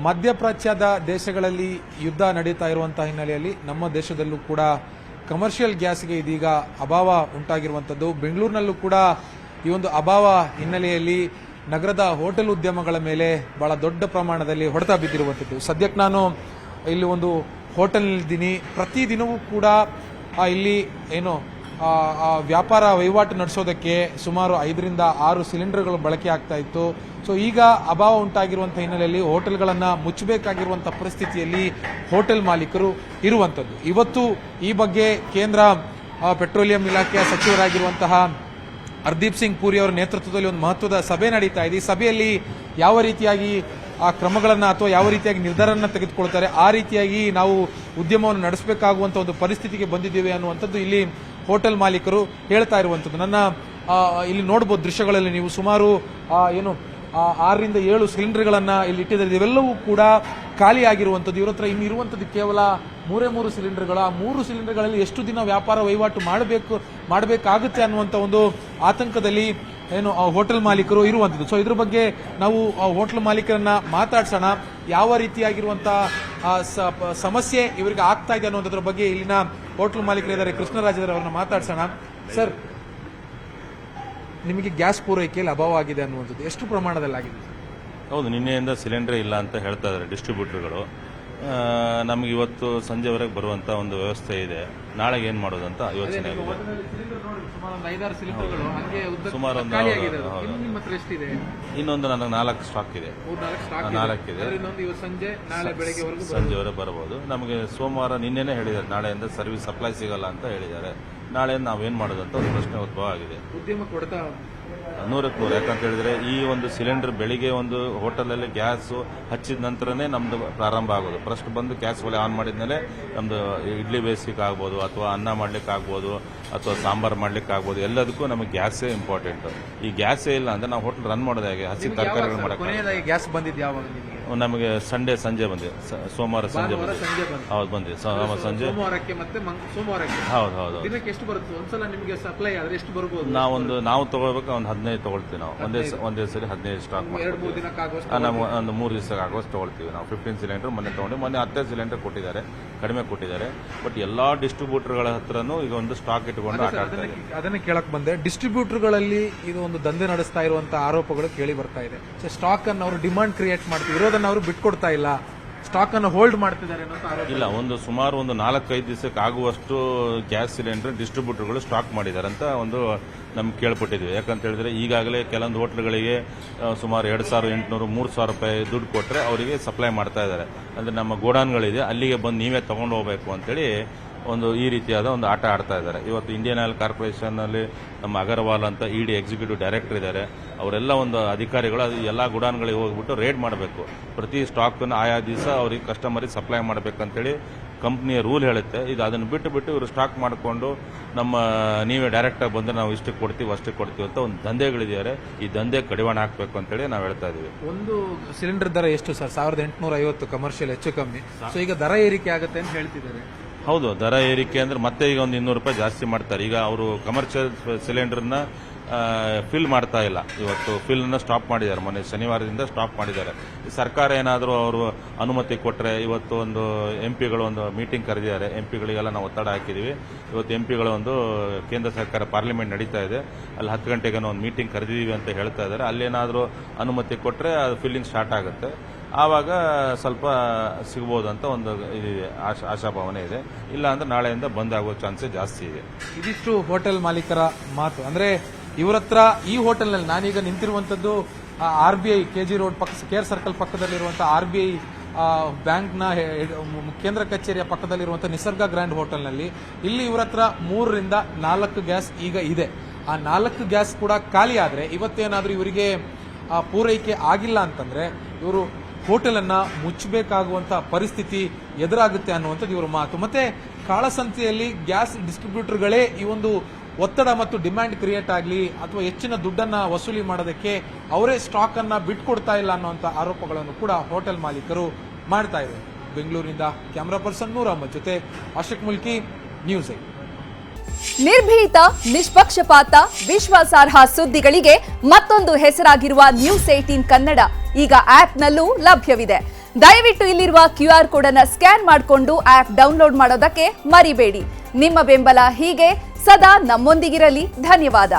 ಮಧ್ಯಪ್ರಾಚ್ಯದ ದೇಶಗಳಲ್ಲಿ ಯುದ್ಧ ನಡೀತಾ ಇರುವಂತಹ ಹಿನ್ನೆಲೆಯಲ್ಲಿ ನಮ್ಮ ದೇಶದಲ್ಲೂ ಕೂಡ ಕಮರ್ಷಿಯಲ್ ಗ್ಯಾಸ್ಗೆ ಇದೀಗ ಅಭಾವ ಉಂಟಾಗಿರುವಂಥದ್ದು. ಬೆಂಗಳೂರಿನಲ್ಲೂ ಕೂಡ ಈ ಒಂದು ಅಭಾವ ಹಿನ್ನೆಲೆಯಲ್ಲಿ ನಗರದ ಹೋಟೆಲ್ ಉದ್ಯಮಗಳ ಮೇಲೆ ಬಹಳ ದೊಡ್ಡ ಪ್ರಮಾಣದಲ್ಲಿ ಹೊಡೆತ ಬಿದ್ದಿರುವಂಥದ್ದು. ಸದ್ಯಕ್ಕೆ ನಾನು ಇಲ್ಲಿ ಒಂದು ಹೋಟೆಲ್ ಇದ್ದೀನಿ. ಪ್ರತಿದಿನವೂ ಕೂಡ ಇಲ್ಲಿ ಏನು ವ್ಯಾಪಾರ ವಹಿವಾಟು ನಡೆಸೋದಕ್ಕೆ ಸುಮಾರು 5 ರಿಂದ 6 ಸಿಲಿಂಡರ್ಗಳು ಬಳಕೆ ಆಗ್ತಾ ಇತ್ತು. ಸೊ ಈಗ ಅಭಾವ ಉಂಟಾಗಿರುವಂತಹ ಹಿನ್ನೆಲೆಯಲ್ಲಿ ಹೋಟೆಲ್ಗಳನ್ನು ಮುಚ್ಚಬೇಕಾಗಿರುವಂತಹ ಪರಿಸ್ಥಿತಿಯಲ್ಲಿ ಹೋಟೆಲ್ ಮಾಲೀಕರು ಇರುವಂಥದ್ದು. ಇವತ್ತು ಈ ಬಗ್ಗೆ ಕೇಂದ್ರ ಪೆಟ್ರೋಲಿಯಂ ಇಲಾಖೆಯ ಸಚಿವರಾಗಿರುವಂತಹ ಹರ್ದೀಪ್ ಸಿಂಗ್ ಪುರಿ ಅವರ ನೇತೃತ್ವದಲ್ಲಿ ಒಂದು ಮಹತ್ವದ ಸಭೆ ನಡೀತಾ ಇದೆ. ಈ ಸಭೆಯಲ್ಲಿ ಯಾವ ರೀತಿಯಾಗಿ ಆ ಕ್ರಮಗಳನ್ನು ಅಥವಾ ಯಾವ ರೀತಿಯಾಗಿ ನಿರ್ಧಾರವನ್ನು ತೆಗೆದುಕೊಳ್ತಾರೆ, ಆ ರೀತಿಯಾಗಿ ನಾವು ಉದ್ಯಮವನ್ನು ನಡೆಸಬೇಕಾಗುವಂಥ ಒಂದು ಪರಿಸ್ಥಿತಿಗೆ ಬಂದಿದ್ದೇವೆ ಅನ್ನುವಂಥದ್ದು ಇಲ್ಲಿ ಹೋಟೆಲ್ ಮಾಲೀಕರು ಹೇಳ್ತಾ ಇರುವಂಥದ್ದು. ನನ್ನ ಇಲ್ಲಿ ನೋಡಬಹುದು ದೃಶ್ಯಗಳಲ್ಲಿ ನೀವು ಸುಮಾರು 6 ರಿಂದ 7 ಸಿಲಿಂಡರ್ಗಳನ್ನು ಇಲ್ಲಿ ಇಟ್ಟಿದ್ದಾರೆ. ಇವೆಲ್ಲವೂ ಕೂಡ ಖಾಲಿಯಾಗಿರುವಂಥದ್ದು. ಇವರ ಹತ್ರ ಇನ್ನು ಇರುವಂಥದ್ದು ಕೇವಲ 3 ಸಿಲಿಂಡರ್ಗಳು. ಆ 3 ಸಿಲಿಂಡರ್ಗಳಲ್ಲಿ ಎಷ್ಟು ದಿನ ವ್ಯಾಪಾರ ವಹಿವಾಟು ಮಾಡಬೇಕಾಗುತ್ತೆ ಅನ್ನುವಂಥ ಒಂದು ಆತಂಕದಲ್ಲಿ ಹೋಟೆಲ್ ಮಾಲೀಕರು ಇರುವಂಥದ್ದು. ಸೊ ಇದ್ರ ಬಗ್ಗೆ ನಾವು ಹೋಟೆಲ್ ಮಾಲೀಕರನ್ನ ಮಾತಾಡ್ಸೋಣ. ಯಾವ ರೀತಿಯಾಗಿರುವಂತಹ ಸಮಸ್ಯೆ ಇವರಿಗೆ ಆಗ್ತಾ ಇದೆ ಅನ್ನೋದ್ರ ಬಗ್ಗೆ ಇಲ್ಲಿನ ಹೋಟೆಲ್ ಮಾಲೀಕರಿದ್ದಾರೆ, ಕೃಷ್ಣರಾಜ್ ಅವರನ್ನ ಮಾತಾಡ್ಸೋಣ. ಸರ್, ನಿಮಗೆ ಗ್ಯಾಸ್ ಪೂರೈಕೆಯಲ್ಲಿ ಅಭಾವ ಆಗಿದೆ ಅನ್ನುವಂಥದ್ದು ಎಷ್ಟು ಪ್ರಮಾಣದಲ್ಲಿ ಆಗಿದೆ? ಹೌದು, ನಿನ್ನೆಯಿಂದ ಸಿಲಿಂಡರ್ ಇಲ್ಲ ಅಂತ ಹೇಳ್ತಾ ಇದ್ದಾರೆ ಡಿಸ್ಟ್ರಿಬ್ಯೂಟರ್ಗಳು. ನಮಗೆ ಇವತ್ತು ಸಂಜೆವರೆಗೆ ಬರುವಂತ ಒಂದು ವ್ಯವಸ್ಥೆ ಇದೆ. ನಾಳೆಗೆ ಏನ್ ಮಾಡೋದು ಅಂತ ಯೋಚನೆ ಆಗಿದೆ. ಸುಮಾರು ಇನ್ನೊಂದು ನನಗೆ 4 ಸ್ಟಾಕ್ ಇದೆ. 4 ಇದೆ. ಸಂಜೆವರೆಗೆ ಬರಬಹುದು. ನಮಗೆ ಸೋಮವಾರ ನಿನ್ನೆನೆ ಹೇಳಿದ್ದಾರೆ ನಾಳೆಯಿಂದ ಸರ್ವಿಸ್ ಸಪ್ಲೈ ಸಿಗಲ್ಲ ಅಂತ ಹೇಳಿದ್ದಾರೆ. ನಾಳೆ ನಾವೇನ್ ಮಾಡೋದು ಅಂತ ಒಂದು ಪ್ರಶ್ನೆ ಉದ್ಭವ ಆಗಿದೆ. 100ಕ್ಕೆ 100. ಯಾಕಂತ ಹೇಳಿದ್ರೆ ಈ ಒಂದು ಸಿಲಿಂಡರ್ ಬೆಳಿಗ್ಗೆ ಒಂದು ಹೋಟೆಲಲ್ಲಿ ಗ್ಯಾಸ್ ಹಚ್ಚಿದ ನಂತರನೇ ನಮ್ದು ಪ್ರಾರಂಭ ಆಗೋದು. ಫಸ್ಟ್ ಬಂದು ಗ್ಯಾಸ್ ಒಲೆ ಆನ್ ಮಾಡಿದ್ಮೇಲೆ ನಮ್ದು ಇಡ್ಲಿ ಬೇಯಿಸ್ಲಿಕ್ಕೆ ಆಗ್ಬೋದು, ಅಥವಾ ಅನ್ನ ಮಾಡ್ಲಿಕ್ಕೆ ಆಗ್ಬೋದು, ಅಥವಾ ಸಾಂಬಾರ್ ಮಾಡ್ಲಿಕ್ಕೆ ಆಗ್ಬೋದು. ಎಲ್ಲದಕ್ಕೂ ನಮಗೆ ಗ್ಯಾಸೇ ಇಂಪಾರ್ಟೆಂಟ್. ಈ ಗ್ಯಾಸೇ ಇಲ್ಲ ಅಂದ್ರೆ ನಾವು ಹೋಟೆಲ್ ರನ್ ಮಾಡೋದು ಹೇಗೆ? ಹಸಿ ತರಕಾರಿಗಳು ಮಾಡಕ್ಕೆ ಗ್ಯಾಸ್ ಬಂದಿದ್ದು ಯಾವಾಗ? ನಮಗೆ ಸಂಜೆ ಬಂದಿದೆ. ಸೋಮವಾರ ಸಂಜೆ ಹೌದು ಬಂದಿದೆ. ಸಂಜೆ ಹೌದು. ನಾವು ತಗೊಳ್ಬೇಕು ಒಂದು 15 ತಗೊಳ್ತೀವಿ. ನಾವು ಒಂದೇ ಸರಿ 15 ಸ್ಟಾಕ್ ನಾವು ಒಂದು 3 ದಿವಸ ಆಗುವಷ್ಟು ತಗೊಳ್ತೀವಿ. ನಾವು 15 ಸಿಲಿಂಡರ್ ಮೊನ್ನೆ ತಗೊಂಡು ಮೊನ್ನೆ 10 ಸಿಲಿಂಡರ್ ಕೊಟ್ಟಿದ್ದಾರೆ, ಕಡಿಮೆ ಕೊಟ್ಟಿದ್ದಾರೆ. ಬಟ್ ಎಲ್ಲಾ ಡಿಸ್ಟ್ರಿಬ್ಯೂಟರ್ಗಳ ಹತ್ರನೂ ಈಗ ಒಂದು ಸ್ಟಾಕ್ ಇಟ್ಕೊಂಡು ಆಟ ಆಡ್ತಾರೆ. ಅದನ್ನೇ ಕೇಳಕ್ ಬಂದೆ. ಡಿಸ್ಟ್ರಿಬ್ಯೂಟರ್ಗಳಲ್ಲಿ ಇದು ಒಂದು ದಂಧೆ ನಡೆಸ್ತಾ ಇರುವಂತಹ ಆರೋಪಗಳು ಕೇಳಿ ಬರ್ತಾ ಇದೆ. ಸ್ಟಾಕ್ ಅನ್ನು ಅವರು ಡಿಮಾಂಡ್ ಕ್ರಿಯೇಟ್ ಮಾಡ್ತೀವಿ, ಇರೋದನ್ನ ಅವರು ಬಿಟ್ಕೊಡ್ತಾ ಇಲ್ಲ, ಸ್ಟಾಕ್ ಅನ್ನು ಹೋಲ್ಡ್ ಮಾಡ್ತಿದ್ದಾರೆ ಇಲ್ಲ. ಸುಮಾರು ಒಂದು 4-5 ದಿವಸಕ್ಕೆ ಆಗುವಷ್ಟು ಗ್ಯಾಸ್ ಸಿಲಿಂಡರ್ ಡಿಸ್ಟ್ರಿಬ್ಯೂಟರ್ಗಳು ಸ್ಟಾಕ್ ಮಾಡಿದ್ದಾರೆ ಅಂತ ಒಂದು ನಮ್ಗೆ ಕೇಳ್ಪಟ್ಟಿದ್ವಿ. ಯಾಕಂತ ಹೇಳಿದ್ರೆ ಈಗಾಗಲೇ ಕೆಲವೊಂದು ಹೋಟ್ಲ್ಗಳಿಗೆ ಸುಮಾರು 2,800 3,000 ರೂಪಾಯಿ ದುಡ್ಡು ಕೊಟ್ಟರೆ ಅವರಿಗೆ ಸಪ್ಲೈ ಮಾಡ್ತಾ ಇದ್ದಾರೆ. ಅಂದ್ರೆ ನಮ್ಮ ಗೋಡಾನ್ಗಳಿದೆ, ಅಲ್ಲಿಗೆ ಬಂದು ನೀವೇ ತಗೊಂಡು ಹೋಗ್ಬೇಕು ಅಂತೇಳಿ ಈ ರೀತಿಯಾದ ಒಂದು ಆಟ ಆಡ್ತಾ ಇದ್ದಾರೆ. ಇವತ್ತು ಇಂಡಿಯನ್ ಆಯಿಲ್ ಕಾರ್ಪೊರೇಷನ್ ಅಲ್ಲಿ ನಮ್ಮ ಅಗರ್ವಾಲ್ ಅಂತ ಇಡಿ ಎಕ್ಸಿಕ್ಯೂಟಿವ್ ಡೈರೆಕ್ಟರ್ ಇದ್ದಾರೆ. ಅವರೆಲ್ಲ ಒಂದು ಅಧಿಕಾರಿಗಳು ಅದು ಎಲ್ಲ ಗುಡಾನ್ಗಳಿಗೆ ಹೋಗ್ಬಿಟ್ಟು ರೇಡ್ ಮಾಡಬೇಕು. ಪ್ರತಿ ಸ್ಟಾಕ್ ಆಯಾ ದಿವಸ ಅವ್ರಿಗೆ ಕಸ್ಟಮರಿಗೆ ಸಪ್ಲೈ ಮಾಡಬೇಕಂತೇಳಿ ಕಂಪ್ನಿಯ ರೂಲ್ ಹೇಳುತ್ತೆ. ಇದು ಅದನ್ನು ಬಿಟ್ಟು ಇವರು ಸ್ಟಾಕ್ ಮಾಡಿಕೊಂಡು ನೀವೇ ಡೈರೆಕ್ಟ್ ಆಗಿ ಬಂದ್ರೆ ನಾವು ಇಷ್ಟಕ್ಕೆ ಕೊಡ್ತೀವಿ ಅಷ್ಟಕ್ಕೆ ಕೊಡ್ತೀವಿ ಅಂತ ಒಂದು ದಂಧೆಗಳಿದ್ದಾರೆ. ಈ ದಂಧೆ ಕಡಿವಾಣ ಹಾಕಬೇಕು ಅಂತೇಳಿ ನಾವು ಹೇಳ್ತಾ ಇದೀವಿ. ಒಂದು ಸಿಲಿಂಡರ್ ದರ ಎಷ್ಟು ಸರ್? 1850 ಕಮರ್ಷಿಯಲ್ ಹೆಚ್ಚು ಕಮ್ಮಿ. ಸೊ ಈಗ ದರ ಏರಿಕೆ ಆಗುತ್ತೆ ಅಂತ ಹೇಳ್ತಿದ್ದಾರೆ. ಹೌದು, ದರ ಏರಿಕೆ ಅಂದ್ರೆ ಮತ್ತೆ ಈಗ ಒಂದು 200 ರೂಪಾಯಿ ಜಾಸ್ತಿ ಮಾಡ್ತಾರೆ. ಈಗ ಅವರು ಕಮರ್ಷಿಯಲ್ ಸಿಲಿಂಡರ್ನ ಫಿಲ್ ಮಾಡ್ತಾ ಇಲ್ಲ. ಇವತ್ತು ಫಿಲ್ ನ ಸ್ಟಾಪ್ ಮಾಡಿದ್ದಾರೆ. ಮೊನ್ನೆ ಶನಿವಾರದಿಂದ ಸ್ಟಾಪ್ ಮಾಡಿದ್ದಾರೆ. ಸರ್ಕಾರ ಏನಾದರೂ ಅವರು ಅನುಮತಿ ಕೊಟ್ಟರೆ ಇವತ್ತು ಒಂದು ಎಂಪಿಗಳು ಒಂದು ಮೀಟಿಂಗ್ ಕರೆದಿದ್ದಾರೆ. ಎಂಪಿಗಳಿಗೆಲ್ಲ ನಾವು ಒತ್ತಡ ಹಾಕಿದೀವಿ. ಇವತ್ತು ಎಂಪಿಗಳ ಒಂದು ಕೇಂದ್ರ ಸರ್ಕಾರ ಪಾರ್ಲಿಮೆಂಟ್ ನಡೀತಾ ಇದೆ, ಅಲ್ಲಿ 10 ಗಂಟೆಗೆ ಒಂದು ಮೀಟಿಂಗ್ ಕರೆದಿದ್ದೀವಿ ಅಂತ ಹೇಳ್ತಾ ಇದ್ದಾರೆ. ಅಲ್ಲೇನಾದರೂ ಅನುಮತಿ ಕೊಟ್ಟರೆ ಅದು ಫಿಲ್ಲಿಂಗ್ ಸ್ಟಾರ್ಟ್ ಆಗುತ್ತೆ. ಆವಾಗ ಸ್ವಲ್ಪ ಸಿಗಬಹುದು ಅಂತ ಒಂದು ಆಶಾಭಾವನೆ ಇದೆ. ಇಲ್ಲ ಅಂದ್ರೆ ನಾಳೆಯಿಂದ ಬಂದ್ ಆಗೋ ಚಾನ್ಸಸ್ ಜಾಸ್ತಿ ಇದೆ. ಇದಿಷ್ಟು ಹೋಟೆಲ್ ಮಾಲೀಕರ ಮಾತು. ಅಂದ್ರೆ ಇವರ ಹತ್ರ ಈ ಹೋಟೆಲ್ನಲ್ಲಿ ನಾನೀಗ ನಿಂತಿರುವಂತದ್ದು RBI KG road KR circle ಪಕ್ಕದಲ್ಲಿರುವಂತಹ RBI ಬ್ಯಾಂಕ್ನ ಕೇಂದ್ರ ಕಚೇರಿಯ ಪಕ್ಕದಲ್ಲಿರುವಂತಹ ನಿಸರ್ಗ ಗ್ರ್ಯಾಂಡ್ ಹೋಟೆಲ್ನಲ್ಲಿ. ಇಲ್ಲಿ ಇವರ ಹತ್ರ 3 ರಿಂದ 4 ಗ್ಯಾಸ್ ಈಗ ಇದೆ. ಆ 4 ಗ್ಯಾಸ್ ಕೂಡ ಖಾಲಿ ಆದ್ರೆ ಇವತ್ತೇನಾದ್ರೂ ಇವರಿಗೆ ಪೂರೈಕೆ ಆಗಿಲ್ಲ ಅಂತಂದ್ರೆ ಇವರು ಹೋಟೆಲ್ ಅನ್ನ ಮುಚ್ಚಬೇಕಾಗುವಂತಹ ಪರಿಸ್ಥಿತಿ ಎದುರಾಗುತ್ತೆ ಅನ್ನುವಂಥದ್ದು ಇವರ ಮಾತು. ಮತ್ತೆ ಕಾಳಸಂತೆಯಲ್ಲಿ ಗ್ಯಾಸ್ ಡಿಸ್ಟ್ರಿಬ್ಯೂಟರ್ಗಳೇ ಈ ಒಂದು ಒತ್ತಡ ಮತ್ತು ಡಿಮ್ಯಾಂಡ್ ಕ್ರಿಯೇಟ್ ಆಗಲಿ ಅಥವಾ ಹೆಚ್ಚಿನ ದುಡ್ಡನ್ನ ವಸೂಲಿ ಮಾಡೋದಕ್ಕೆ ಅವರೇ ಸ್ಟಾಕ್ ಅನ್ನ ಬಿಟ್ಕೊಡ್ತಾ ಇಲ್ಲ ಅನ್ನುವಂಥ ಆರೋಪಗಳನ್ನು ಕೂಡ ಹೋಟೆಲ್ ಮಾಲೀಕರು ಮಾಡ್ತಾ ಇದ್ದಾರೆ. ಬೆಂಗಳೂರಿನಿಂದ ಕ್ಯಾಮರಾ ಪರ್ಸನ್ ನೂರ್ ಅಹಮದ್ ಜೊತೆ ಆಶಿಕ್ ಮುಲ್ಕಿ, ನ್ಯೂಸ್ 8. ನಿರ್ಭೀತ, ನಿಷ್ಪಕ್ಷಪಾತ, ವಿಶ್ವಾಸಾರ್ಹ ಸುದ್ದಿಗಳಿಗೆ ಮತ್ತೊಂದು ಹೆಸರಾಗಿರುವ ನ್ಯೂಸ್ 18 ಕನ್ನಡ ಈಗ ಆಪ್ನಲ್ಲೂ ಲಭ್ಯವಿದೆ. ದಯವಿಟ್ಟು ಇಲ್ಲಿರುವ QR ಕೋಡ್ ಅನ್ನು ಸ್ಕ್ಯಾನ್ ಮಾಡಿಕೊಂಡು ಆಪ್ ಡೌನ್ಲೋಡ್ ಮಾಡೋದಕ್ಕೆ ಮರಿಬೇಡಿ. ನಿಮ್ಮ ಬೆಂಬಲ ಹೀಗೆ ಸದಾ ನಮ್ಮೊಂದಿಗಿರಲಿ. ಧನ್ಯವಾದ.